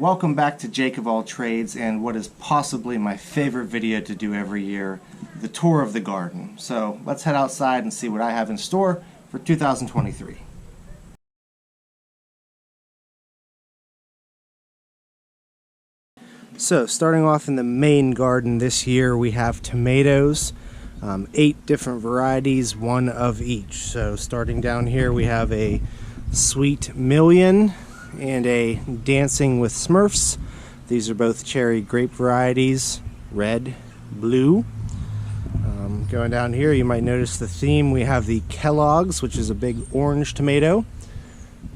Welcome back to Jake of All Trades and what is possibly my favorite video to do every year, the tour of the garden. So let's head outside and see what I have in store for 2023. So starting off in the main garden this year, we have tomatoes, 8 different varieties, one of each. So starting down here we have a Sweet Million and a Dancing with Smurfs. These are both cherry grape varieties, red, blue. Going down here, you might notice the theme. We have the Kellogg's, which is a big orange tomato.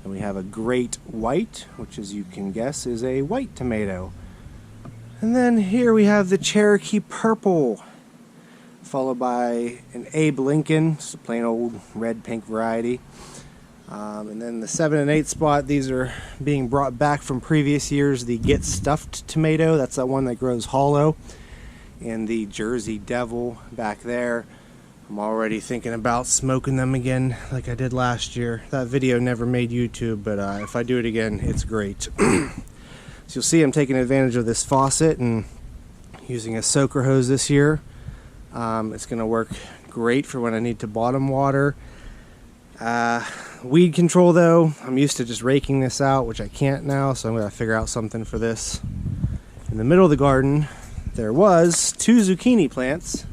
And we have a Great White, which, as you can guess, is a white tomato. And then here we have the Cherokee Purple, followed by an Abe Lincoln, just a plain old red-pink variety. And then the 7 and 8 spot, these are being brought back from previous years. The Get Stuffed tomato, that's that one that grows hollow. And the Jersey Devil back there. I'm already thinking about smoking them again like I did last year. That video never made YouTube, but if I do it again, it's great. So you'll see I'm taking advantage of this faucet and using a soaker hose this year. It's going to work great for when I need to bottom water. Weed control though, I'm used to just raking this out, which I can't now, so I'm going to figure out something for this. In the middle of the garden, there was 2 zucchini plants.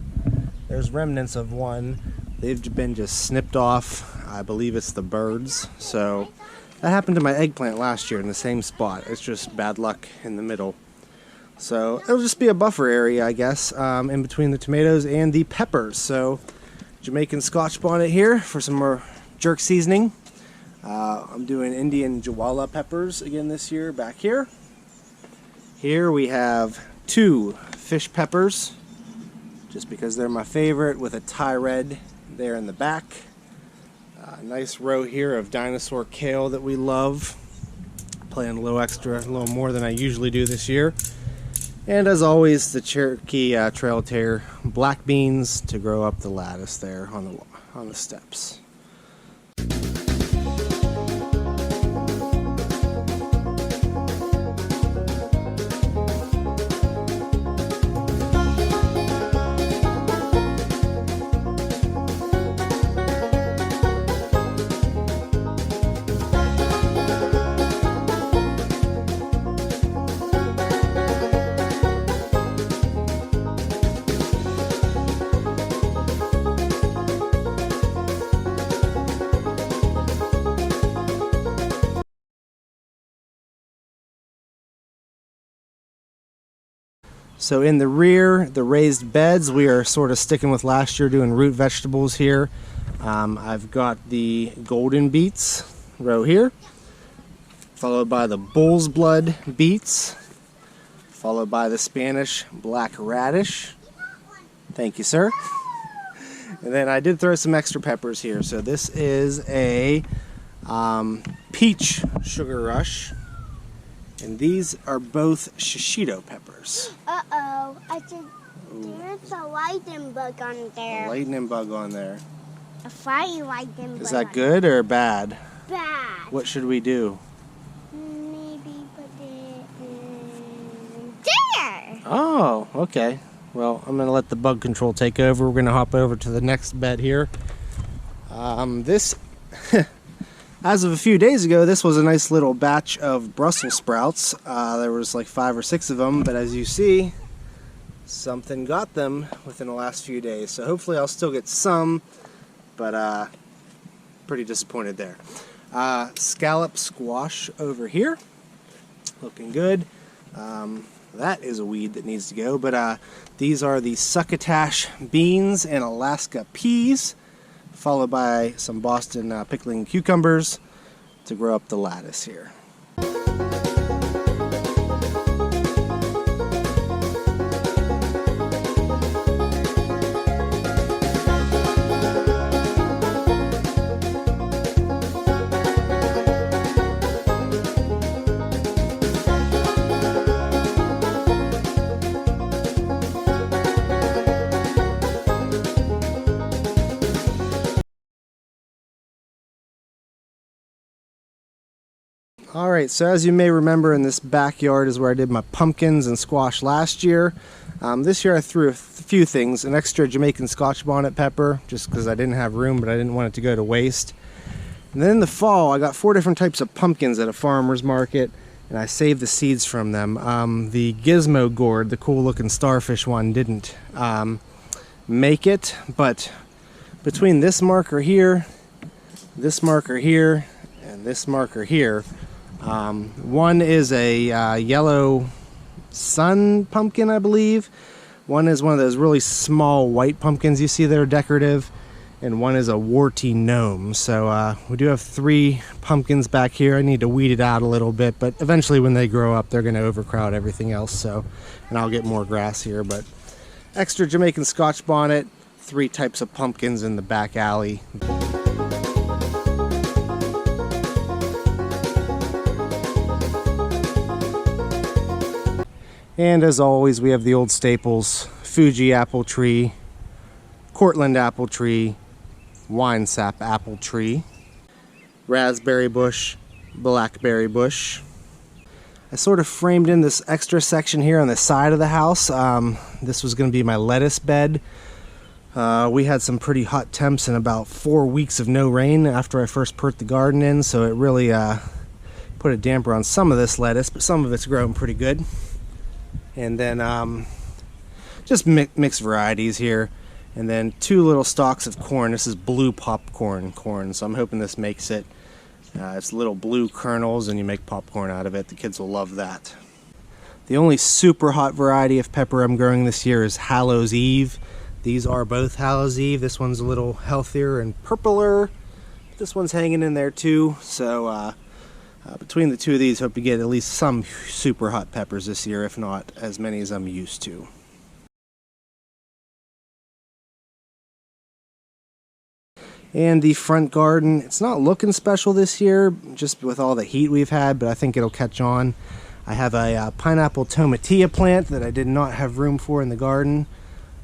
There's remnants of one. They've been just snipped off. I believe it's the birds. So that happened to my eggplant last year in the same spot. It's just bad luck in the middle. So it'll just be a buffer area, I guess, in between the tomatoes and the peppers. So Jamaican Scotch bonnet here for some more jerk seasoning. I'm doing Indian Jawala peppers again this year back here. Here we have 2 fish peppers, just because they're my favorite, with a Thai red there in the back. Nice row here of dinosaur kale that we love. Playing a little extra, a little more than I usually do this year. And as always, the Cherokee Trail Terrier black beans to grow up the lattice there on the steps. So in the rear, the raised beds, we are sort of sticking with last year, doing root vegetables here. I've got the golden beets row here, followed by the bull's blood beets, followed by the Spanish black radish. Thank you, sir. And then I did throw some extra peppers here. So this is a peach sugar rush. And these are both shishito peppers. Uh-oh, I think there's a lightning bug on there. A lightning bug on there. A fire lightning bug. Is that good or bad? Bad. What should we do? Maybe put it in there. Oh, okay. Well, I'm going to let the bug control take over. We're going to hop over to the next bed here. This... As of a few days ago, this was a nice little batch of Brussels sprouts. There was like 5 or 6 of them, but as you see, something got them within the last few days. So hopefully I'll still get some, but pretty disappointed there. Scallop squash over here, looking good. That is a weed that needs to go, but these are the succotash beans and Alaska peas, followed by some Boston pickling cucumbers to grow up the lattice here. Alright, so as you may remember, in this backyard is where I did my pumpkins and squash last year. This year I threw a few things. An extra Jamaican Scotch bonnet pepper, just because I didn't have room, but I didn't want it to go to waste. And then in the fall, I got 4 different types of pumpkins at a farmer's market, and I saved the seeds from them. The Gizmo gourd, the cool looking starfish one, didn't make it, but between this marker here, and this marker here, one is a yellow sun pumpkin, I believe. One is one of those really small white pumpkins you see that are decorative, and one is a warty gnome. So we do have 3 pumpkins back here. I need to weed it out a little bit, but eventually when they grow up, they're going to overcrowd everything else. So, and I'll get more grass here. But extra Jamaican Scotch bonnet, 3 types of pumpkins in the back alley. And as always, we have the old staples: Fuji apple tree, Cortland apple tree, Winesap apple tree, raspberry bush, blackberry bush. I sort of framed in this extra section here on the side of the house. This was going to be my lettuce bed. We had some pretty hot temps and about 4 weeks of no rain after I first put the garden in, so it really put a damper on some of this lettuce, but some of it's grown pretty good. And then just mixed varieties here. And then 2 little stalks of corn. This is blue popcorn corn, so I'm hoping this makes it. It's little blue kernels, and you make popcorn out of it. The kids will love that. The only super hot variety of pepper I'm growing this year is Hallows Eve. These are both Hallows Eve. This one's a little healthier and purpler. This one's hanging in there too. So between the 2 of these, hope to get at least some super hot peppers this year, if not as many as I'm used to. And the front garden, it's not looking special this year, just with all the heat we've had, but I think it'll catch on. I have a pineapple tomatillo plant that I did not have room for in the garden.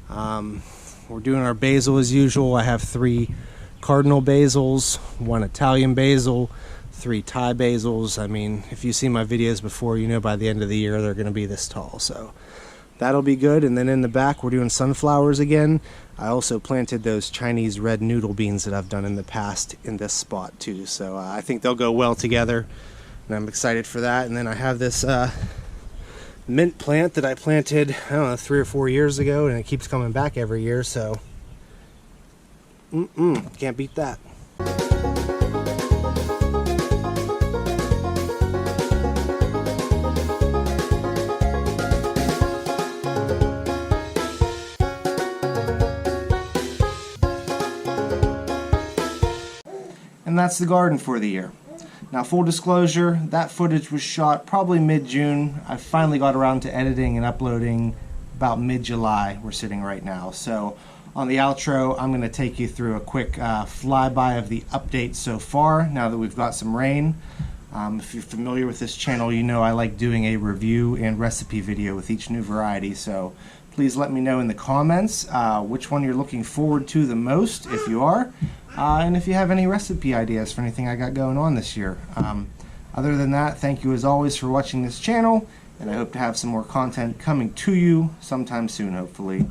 We're doing our basil as usual. I have 3 cardinal basils, 1 Italian basil, 3 Thai basils. I mean, if you've seen my videos before, you know by the end of the year they're going to be this tall, so that'll be good. And then in the back we're doing sunflowers again. I also planted those Chinese red noodle beans that I've done in the past in this spot too, so I think they'll go well together, and I'm excited for that. And then I have this mint plant that I planted, I don't know, 3 or 4 years ago, and it keeps coming back every year, so can't beat that. And that's the garden for the year. Now, full disclosure, that footage was shot probably mid-June. I finally got around to editing and uploading about mid-July. We're sitting right now. So on the outro, I'm going to take you through a quick flyby of the update so far, now that we've got some rain. If you're familiar with this channel, you know I like doing a review and recipe video with each new variety. So please let me know in the comments which one you're looking forward to the most, if you are. And if you have any recipe ideas for anything I got going on this year. Other than that, thank you as always for watching this channel, and I hope to have some more content coming to you sometime soon, hopefully.